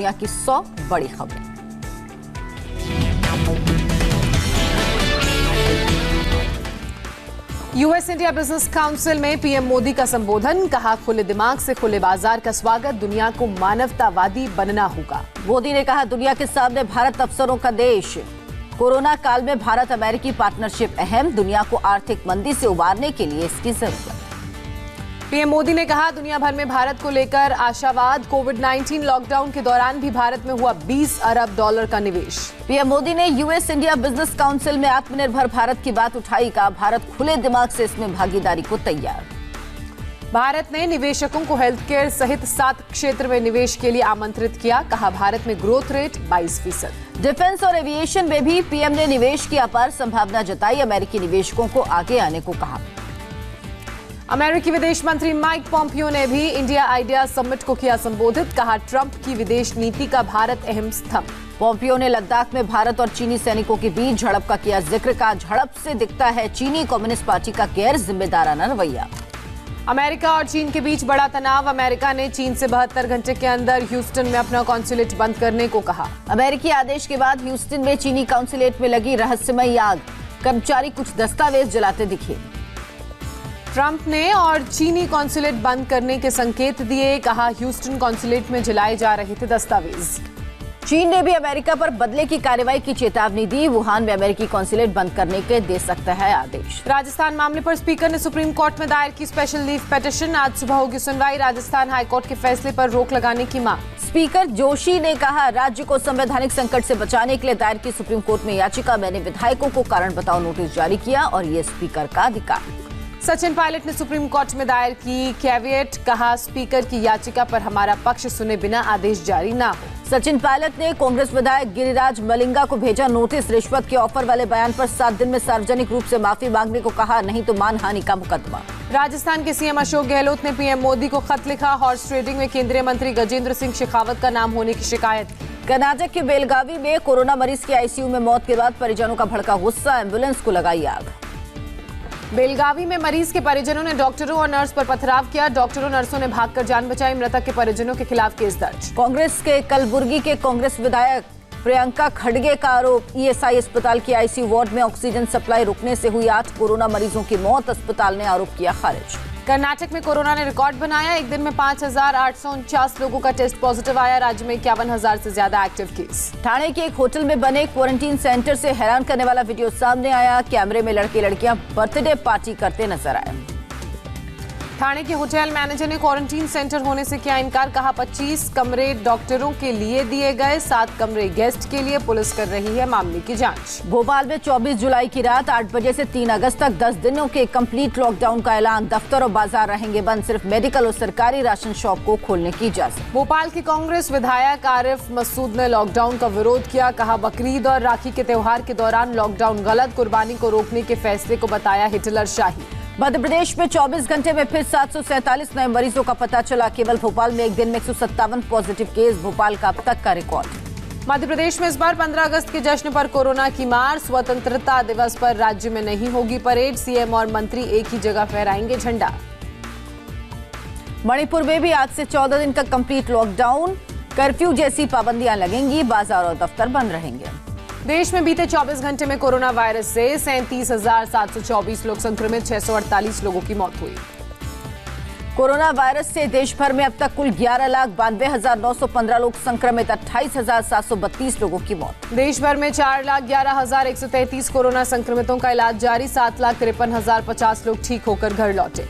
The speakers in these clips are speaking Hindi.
दुनिया की 100 बड़ी खबरें। यूएस इंडिया बिजनेस काउंसिल में पीएम मोदी का संबोधन, कहा खुले दिमाग से खुले बाजार का स्वागत, दुनिया को मानवतावादी बनना होगा। मोदी ने कहा दुनिया के सामने भारत अवसरों का देश, कोरोना काल में भारत अमेरिकी पार्टनरशिप अहम, दुनिया को आर्थिक मंदी से उबारने के लिए इसकी जरूरत। पीएम मोदी ने कहा दुनिया भर में भारत को लेकर आशावाद, कोविड-19 लॉकडाउन के दौरान भी भारत में हुआ $20 अरब का निवेश। पीएम मोदी ने यूएस इंडिया बिजनेस काउंसिल में आत्मनिर्भर भारत की बात उठाई, कहा भारत खुले दिमाग से इसमें भागीदारी को तैयार। भारत ने निवेशकों को हेल्थ केयर सहित 7 क्षेत्र में निवेश के लिए आमंत्रित किया, कहा भारत में ग्रोथ रेट 22%। डिफेंस और एविएशन में भी पीएम ने निवेश की अपार संभावना जताई, अमेरिकी निवेशकों को आगे आने को कहा। अमेरिकी विदेश मंत्री माइक पॉम्पियो ने भी इंडिया आइडिया समिट को किया संबोधित, कहा ट्रंप की विदेश नीति का भारत अहम स्तंभ। पॉम्पियो ने लद्दाख में भारत और चीनी सैनिकों के बीच झड़प का किया जिक्र, का झड़प से दिखता है चीनी कम्युनिस्ट पार्टी का गैर जिम्मेदाराना रवैया। अमेरिका और चीन के बीच बड़ा तनाव, अमेरिका ने चीन से 72 घंटे के अंदर ह्यूस्टन में अपना कॉन्सुलेट बंद करने को कहा। अमेरिकी आदेश के बाद ह्यूस्टन में चीनी कॉन्सुलेट में लगी रहस्यमयी आग, कर्मचारी कुछ दस्तावेज जलाते दिखे। ट्रंप ने और चीनी कॉन्सुलेट बंद करने के संकेत दिए, कहा ह्यूस्टन कॉन्सुलेट में जलाए जा रहे थे दस्तावेज। चीन ने भी अमेरिका पर बदले की कार्रवाई की चेतावनी दी, वुहान में अमेरिकी कॉन्सुलेट बंद करने के दे सकता है आदेश। राजस्थान मामले पर स्पीकर ने सुप्रीम कोर्ट में दायर की स्पेशल लीव पिटीशन, आज सुबह होगी सुनवाई, राजस्थान हाईकोर्ट के फैसले पर रोक लगाने की मांग। स्पीकर जोशी ने कहा राज्य को संवैधानिक संकट से बचाने के लिए दायर की सुप्रीम कोर्ट में याचिका, मैंने विधायकों को कारण बताओ नोटिस जारी किया और ये स्पीकर का अधिकार। सचिन पायलट ने सुप्रीम कोर्ट में दायर की कैविएट, कहा स्पीकर की याचिका पर हमारा पक्ष सुने बिना आदेश जारी ना हो। सचिन पायलट ने कांग्रेस विधायक गिरिराज मलिंगा को भेजा नोटिस, रिश्वत के ऑफर वाले बयान पर 7 दिन में सार्वजनिक रूप से माफी मांगने को कहा, नहीं तो मानहानि का मुकदमा। राजस्थान के सीएम अशोक गहलोत ने पीएम मोदी को खत लिखा, हॉर्स ट्रेडिंग में केंद्रीय मंत्री गजेंद्र सिंह शेखावत का नाम होने की शिकायत। कर्नाटक के बेलगावी में कोरोना मरीज की आईसीयू में मौत के बाद परिजनों का भड़का गुस्सा, एम्बुलेंस को लगाई आग। बेलगावी में मरीज के परिजनों ने डॉक्टरों और नर्स पर पथराव किया, डॉक्टरों नर्सों ने भागकर जान बचाई, मृतक के परिजनों के खिलाफ केस दर्ज। कांग्रेस के कलबुर्गी के कांग्रेस विधायक प्रियंका खड़गे का आरोप, ईएसआई अस्पताल की आईसीयू वार्ड में ऑक्सीजन सप्लाई रुकने से हुई 8 कोरोना मरीजों की मौत, अस्पताल ने आरोप किया खारिज। कर्नाटक में कोरोना ने रिकॉर्ड बनाया, एक दिन में 5,849 लोगों का टेस्ट पॉजिटिव आया, राज्य में 51,000 से ज्यादा एक्टिव केस। ठाणे के एक होटल में बने क्वारंटीन सेंटर से हैरान करने वाला वीडियो सामने आया, कैमरे में लड़के लड़कियां बर्थडे पार्टी करते नजर आए। ठाणे के होटल मैनेजर ने क्वारंटीन सेंटर होने से किया इनकार, कहा 25 कमरे डॉक्टरों के लिए दिए गए, 7 कमरे गेस्ट के लिए, पुलिस कर रही है मामले की जांच। भोपाल में 24 जुलाई की रात 8 बजे से 3 अगस्त तक 10 दिनों के कंप्लीट लॉकडाउन का ऐलान, दफ्तर और बाजार रहेंगे बंद, सिर्फ मेडिकल और सरकारी राशन शॉप को खोलने की इजाजत। भोपाल के कांग्रेस विधायक आरिफ मसूद ने लॉकडाउन का विरोध किया, कहा बकरीद और राखी के त्योहार के दौरान लॉकडाउन गलत, कुर्बानी को रोकने के फैसले को बताया हिटलर शाही। मध्य प्रदेश में 24 घंटे में फिर 747 नए मरीजों का पता चला, केवल भोपाल में एक दिन में 157 पॉजिटिव केस, भोपाल का अब तक का रिकॉर्ड। मध्य प्रदेश में इस बार 15 अगस्त के जश्न पर कोरोना की मार, स्वतंत्रता दिवस पर राज्य में नहीं होगी परेड, सीएम और मंत्री एक ही जगह फहराएंगे झंडा। मणिपुर में भी आज से 14 दिन का कंप्लीट लॉकडाउन, कर्फ्यू जैसी पाबंदियां लगेंगी, बाजार और दफ्तर बंद रहेंगे। देश में बीते 24 घंटे में कोरोना वायरस से 37,724 लोग संक्रमित, 648 लोगों की मौत हुई। कोरोना वायरस से देश भर में अब तक कुल 11,92,915 लोग संक्रमित, 28,732 लोगों की मौत। देश भर में 4,11,133 कोरोना संक्रमितों का इलाज जारी, 7,53,050 लोग ठीक होकर घर लौटे।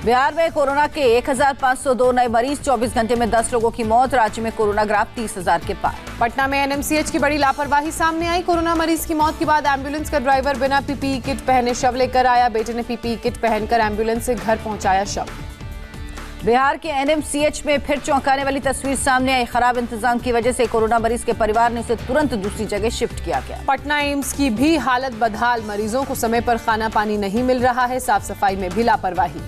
बिहार में कोरोना के 1,502 नए मरीज, 24 घंटे में 10 लोगों की मौत, राज्य में कोरोना ग्राफ 30,000 के पार। पटना में एनएमसीएच की बड़ी लापरवाही सामने आई, कोरोना मरीज की मौत के बाद एम्बुलेंस का ड्राइवर बिना पीपीई किट पहने शव लेकर आया, बेटे ने पीपीई किट पहनकर एम्बुलेंस से घर पहुंचाया शव। बिहार के एनएमसीएच में फिर चौंकाने वाली तस्वीर सामने आई, खराब इंतजाम की वजह से कोरोना मरीज के परिवार ने उसे तुरंत दूसरी जगह शिफ्ट किया गया। पटना एम्स की भी हालत बदहाल, मरीजों को समय पर खाना पानी नहीं मिल रहा है, साफ सफाई में भी लापरवाही।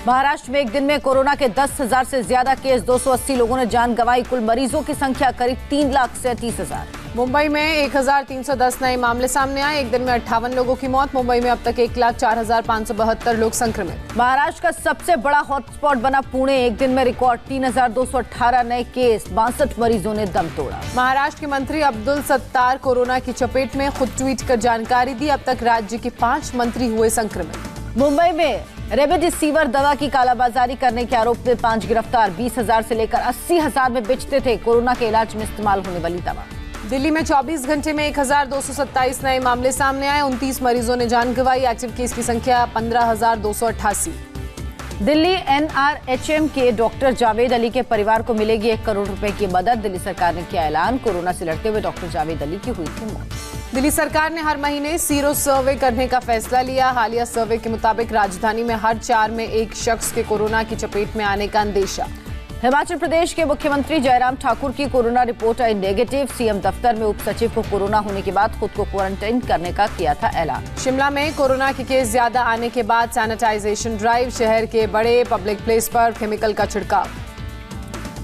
महाराष्ट्र में एक दिन में कोरोना के 10,000 से ज्यादा केस, 280 लोगों ने जान गंवाई। कुल मरीजों की संख्या करीब 3,37,000। मुंबई में 1,310 नए मामले सामने आए। एक दिन में 58 लोगों की मौत। मुंबई में अब तक 1,04,572 लोग संक्रमित। महाराष्ट्र का सबसे बड़ा हॉटस्पॉट बना पुणे। एक दिन में रिकॉर्ड 3,218 नए केस, 62 मरीजों ने दम तोड़ा। महाराष्ट्र के मंत्री अब्दुल सत्तार कोरोना की चपेट में, खुद ट्वीट कर जानकारी दी। अब तक राज्य के 5 मंत्री हुए संक्रमित। मुंबई में रेमडेसिविर दवा की कालाबाजारी करने के आरोप में 5 गिरफ्तार। 20,000 से लेकर 80,000 में बेचते थे कोरोना के इलाज में इस्तेमाल होने वाली दवा। दिल्ली में 24 घंटे में 1,227 नए मामले सामने आए। 29 मरीजों ने जान गंवाई। एक्टिव केस की संख्या 15,288। दिल्ली एनआरएचएम के डॉक्टर जावेद अली के परिवार को मिलेगी 1 करोड़ रुपए की मदद। दिल्ली सरकार ने किया ऐलान। कोरोना से लड़ते हुए डॉक्टर जावेद अली की हुई थी मौत। दिल्ली सरकार ने हर महीने सीरो सर्वे करने का फैसला लिया। हालिया सर्वे के मुताबिक राजधानी में हर 4 में एक शख्स के कोरोना की चपेट में आने का अंदेशा। हिमाचल प्रदेश के मुख्यमंत्री जयराम ठाकुर की कोरोना रिपोर्ट आई नेगेटिव। सीएम दफ्तर में उप सचिव को कोरोना होने के बाद खुद को क्वारंटाइन करने का किया था ऐलान। शिमला में कोरोना के केस ज्यादा आने के बाद सैनिटाइजेशन ड्राइव। शहर के बड़े पब्लिक प्लेस पर केमिकल का छिड़काव।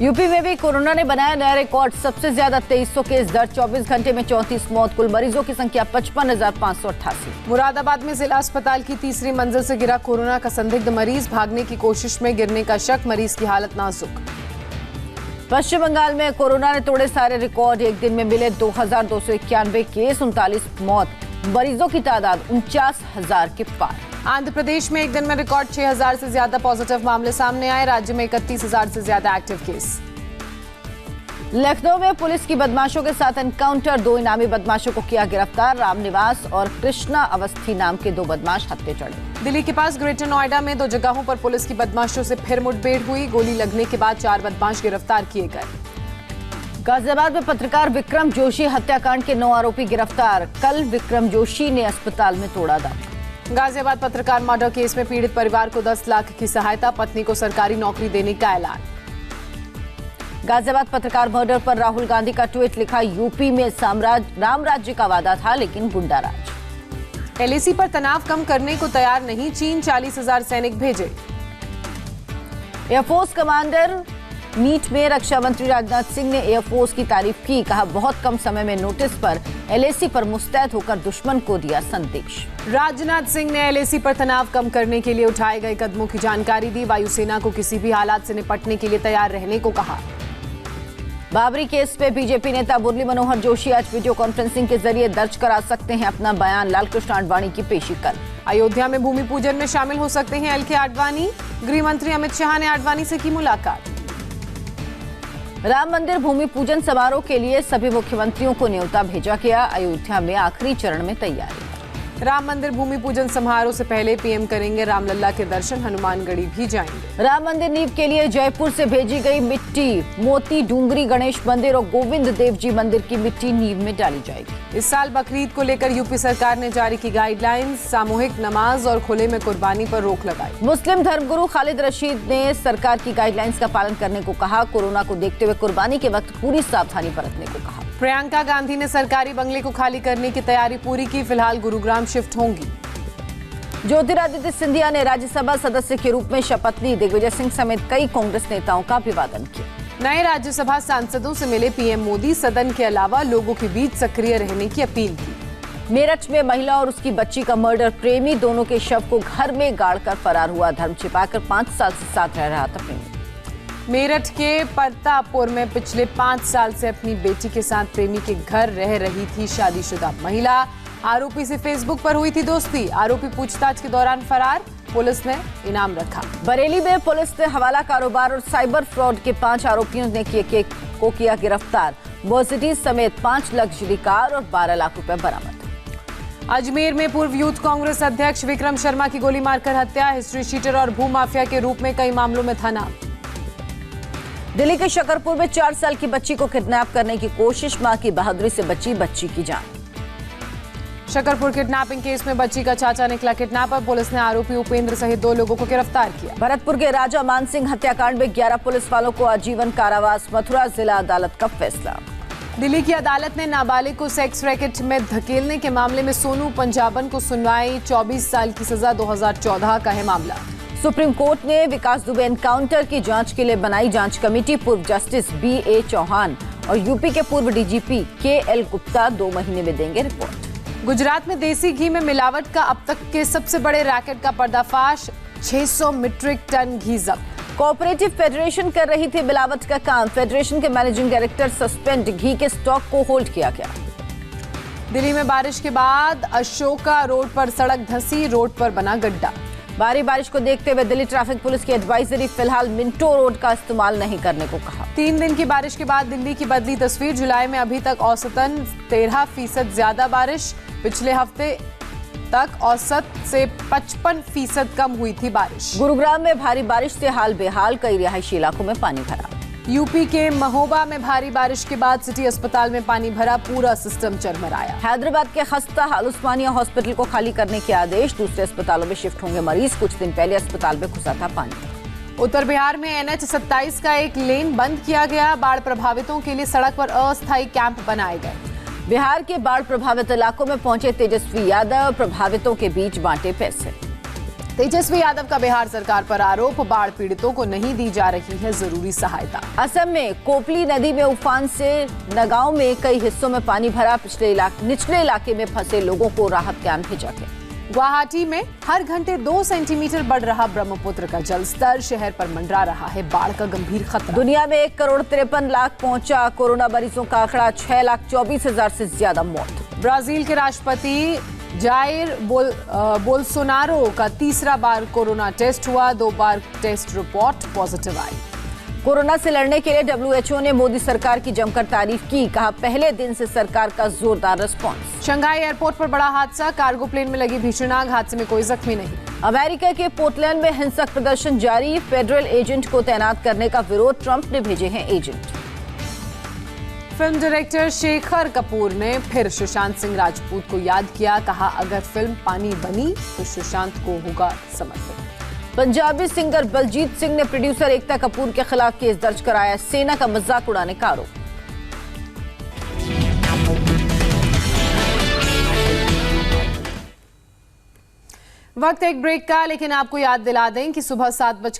यूपी में भी कोरोना ने बनाया नया रिकॉर्ड। सबसे ज्यादा 2300 केस दर्ज, 24 घंटे में 34 मौत। कुल मरीजों की संख्या 55,588। मुरादाबाद में जिला अस्पताल की तीसरी मंजिल से गिरा कोरोना का संदिग्ध मरीज। भागने की कोशिश में गिरने का शक, मरीज की हालत नाजुक। पश्चिम बंगाल में कोरोना ने तोड़े सारे रिकॉर्ड। एक दिन में मिले 2,291 केस, 39 मौत। मरीजों की तादाद 49,000 के पार। आंध्र प्रदेश में एक दिन में रिकॉर्ड 6,000 से ज्यादा पॉजिटिव मामले सामने आए। राज्य में 31,000 से ज्यादा एक्टिव केस। लखनऊ में पुलिस की बदमाशों के साथ एनकाउंटर। 2 इनामी बदमाशों को किया गिरफ्तार। रामनिवास और कृष्णा अवस्थी नाम के 2 बदमाश हत्थे चढ़े। दिल्ली के पास ग्रेटर नोएडा में 2 जगहों पर पुलिस की बदमाशों से फिर मुठभेड़ हुई। गोली लगने के बाद 4 बदमाश गिरफ्तार किए गए। गाजियाबाद में पत्रकार विक्रम जोशी हत्याकांड के 9 आरोपी गिरफ्तार। कल विक्रम जोशी ने अस्पताल में तोड़ा दम। गाजियाबाद पत्रकार मर्डर केस में पीड़ित परिवार को 10 लाख की सहायता। पत्नी को सरकारी नौकरी देने का ऐलान। गाजियाबाद पत्रकार मर्डर पर राहुल गांधी का ट्वीट लिखा, यूपी में राम राज्य का वादा था लेकिन गुंडा राज। एलएसी पर तनाव कम करने को तैयार नहीं चीन। 40,000 सैनिक भेजे। एयरफोर्स कमांडर मीट में रक्षा मंत्री राजनाथ सिंह ने एयरफोर्स की तारीफ की। कहा, बहुत कम समय में नोटिस पर एलएसी पर मुस्तैद होकर दुश्मन को दिया संदेश। राजनाथ सिंह ने एलएसी पर तनाव कम करने के लिए उठाए गए कदमों की जानकारी दी। वायुसेना को किसी भी हालात से निपटने के लिए तैयार रहने को कहा। बाबरी केस पे बीजेपी नेता मुरली मनोहर जोशी आज वीडियो कॉन्फ्रेंसिंग के जरिए दर्ज करा सकते हैं अपना बयान। लालकृष्ण आडवाणी की पेशी कल। अयोध्या में भूमि पूजन में शामिल हो सकते हैं एलके आडवाणी। गृह मंत्री अमित शाह ने आडवाणी से की मुलाकात। राम मंदिर भूमि पूजन समारोह के लिए सभी मुख्यमंत्रियों को न्योता भेजा गया। अयोध्या में आखिरी चरण में तैयारी। राम मंदिर भूमि पूजन समारोह से पहले पीएम करेंगे रामलला के दर्शन। हनुमानगढ़ी भी जाएंगे। राम मंदिर नींव के लिए जयपुर से भेजी गई मिट्टी। मोती डूंगरी गणेश मंदिर और गोविंद देव जी मंदिर की मिट्टी नींव में डाली जाएगी। इस साल बकरीद को लेकर यूपी सरकार ने जारी की गाइडलाइंस। सामूहिक नमाज और खुले में कुर्बानी पर रोक लगाई। मुस्लिम धर्मगुरु खालिद रशीद ने सरकार की गाइडलाइंस का पालन करने को कहा। कोरोना को देखते हुए कुर्बानी के वक्त पूरी सावधानी बरतने को कहा। प्रियंका गांधी ने सरकारी बंगले को खाली करने की तैयारी पूरी की। फिलहाल गुरुग्राम शिफ्ट होंगी। ज्योतिरादित्य सिंधिया ने राज्यसभा सदस्य के रूप में शपथ ली। दिग्विजय सिंह समेत कई कांग्रेस नेताओं का अभिवादन किया। नए राज्यसभा सांसदों से मिले पीएम मोदी। सदन के अलावा लोगों के बीच सक्रिय रहने की अपील की। मेरठ में महिला और उसकी बच्ची का मर्डर। प्रेमी दोनों के शव को घर में गाड़कर फरार हुआ। धर्म छिपाकर 5 साल से साथ रह रहा था प्रेमी। मेरठ के प्रतापपुर में पिछले 5 साल से अपनी बेटी के साथ प्रेमी के घर रह रही थी शादीशुदा महिला। आरोपी से फेसबुक पर हुई थी दोस्ती। आरोपी पूछताछ के दौरान फरार। पुलिस ने इनाम रखा। बरेली में पुलिस ने हवाला कारोबार और साइबर फ्रॉड के 5 आरोपियों ने किया गिरफ्तार। मर्सिडीज समेत 5 लग्जरी कार और 12 लाख रुपए बरामद। अजमेर में पूर्व यूथ कांग्रेस अध्यक्ष विक्रम शर्मा की गोली मारकर हत्या। हिस्ट्री शीटर और भूमाफिया के रूप में कई मामलों में था नाम। दिल्ली के शकरपुर में 4 साल की बच्ची को किडनैप करने की कोशिश। मां की बहादुरी से बच्ची की जान। शकरपुर किडनैपिंग केस में बच्ची का चाचा निकला किडनैपर। पुलिस ने आरोपी उपेंद्र सहित 2 लोगों को गिरफ्तार किया। भरतपुर के राजा मानसिंह हत्याकांड में 11 पुलिस वालों को आजीवन कारावास। मथुरा जिला अदालत का फैसला। दिल्ली की अदालत ने नाबालिग को सेक्स रैकेट में धकेलने के मामले में सोनू पंजाबन को सुनवाई। 24 साल की सजा। 2014 का है मामला। सुप्रीम कोर्ट ने विकास दुबे एनकाउंटर की जांच के लिए बनाई जांच कमेटी। पूर्व जस्टिस BA चौहान और यूपी के पूर्व DGP KL गुप्ता 2 महीने में देंगे रिपोर्ट। गुजरात में देसी घी में मिलावट का अब तक के सबसे बड़े रैकेट का पर्दाफाश, 600 मीट्रिक टन घी जब्त। कोऑपरेटिव फेडरेशन कर रही थी मिलावट का काम। फेडरेशन के मैनेजिंग डायरेक्टर सस्पेंड, घी के स्टॉक को होल्ड किया गया। दिल्ली में बारिश के बाद अशोका रोड पर सड़क धंसी, रोड पर बना गड्ढा। भारी बारिश को देखते हुए दिल्ली ट्रैफिक पुलिस की एडवाइजरी, फिलहाल मिंटो रोड का इस्तेमाल नहीं करने को कहा। 3 दिन की बारिश के बाद दिल्ली की बदली तस्वीर। जुलाई में अभी तक औसतन 13% ज्यादा बारिश। पिछले हफ्ते तक औसत से 55% कम हुई थी बारिश। गुरुग्राम में भारी बारिश से हाल बेहाल, कई रिहायशी इलाकों में पानी भरा। यूपी के महोबा में भारी बारिश के बाद सिटी अस्पताल में पानी भरा, पूरा सिस्टम चरमराया। हैदराबाद के खस्ता हाल उस्मानिया हॉस्पिटल को खाली करने के आदेश, दूसरे अस्पतालों में शिफ्ट होंगे मरीज। कुछ दिन पहले अस्पताल में घुसा था पानी। उत्तर बिहार में NH-27 का एक लेन बंद किया गया। बाढ़ प्रभावितों के लिए सड़क पर अस्थायी कैंप बनाए गए। बिहार के बाढ़ प्रभावित इलाकों में पहुंचे तेजस्वी यादव, प्रभावितों के बीच बांटे पैसे। तेजस्वी यादव का बिहार सरकार पर आरोप, बाढ़ पीड़ितों को नहीं दी जा रही है जरूरी सहायता। असम में कोपली नदी में उफान से नगांव में कई हिस्सों में पानी भरा, निचले इलाके में फंसे लोगों को राहत कैंप भेजा गया। गुवाहाटी में हर घंटे 2 सेंटीमीटर बढ़ रहा ब्रह्मपुत्र का जलस्तर, शहर पर मंडरा रहा है बाढ़ का गंभीर खतरा। दुनिया में 1,53,00,000 पहुंचा कोरोना मरीजों का आंकड़ा, 6,24,000 से ज्यादा मौत। ब्राजील के राष्ट्रपति जायर बोल्सोनारो का तीसरा बार कोरोना टेस्ट हुआ, 2 बार टेस्ट रिपोर्ट पॉजिटिव आई। कोरोना से लड़ने के लिए WHO ने मोदी सरकार की जमकर तारीफ की, कहा पहले दिन से सरकार का जोरदार रिस्पांस। शंघाई एयरपोर्ट पर बड़ा हादसा, कार्गो प्लेन में लगी भीषण आग, हादसे में कोई जख्मी नहीं। अमेरिका के पोर्टलैंड में हिंसक प्रदर्शन जारी, फेडरल एजेंट को तैनात करने का विरोध, ट्रंप ने भेजे हैं agent. Film director Shekhar Kapoor ने फिर सुशांत सिंह राजपूत को याद किया, कहा अगर फिल्म पानी बनी तो सुशांत को होगा समर्पित। पंजाबी सिंगर बलजीत सिंह ने प्रोड्यूसर एकता कपूर के खिलाफ केस दर्ज कराया, सेना का मजाक उड़ाने का आरोप। वक्त एक ब्रेक का, लेकिन आपको याद दिला दें कि सुबह 7 बजकर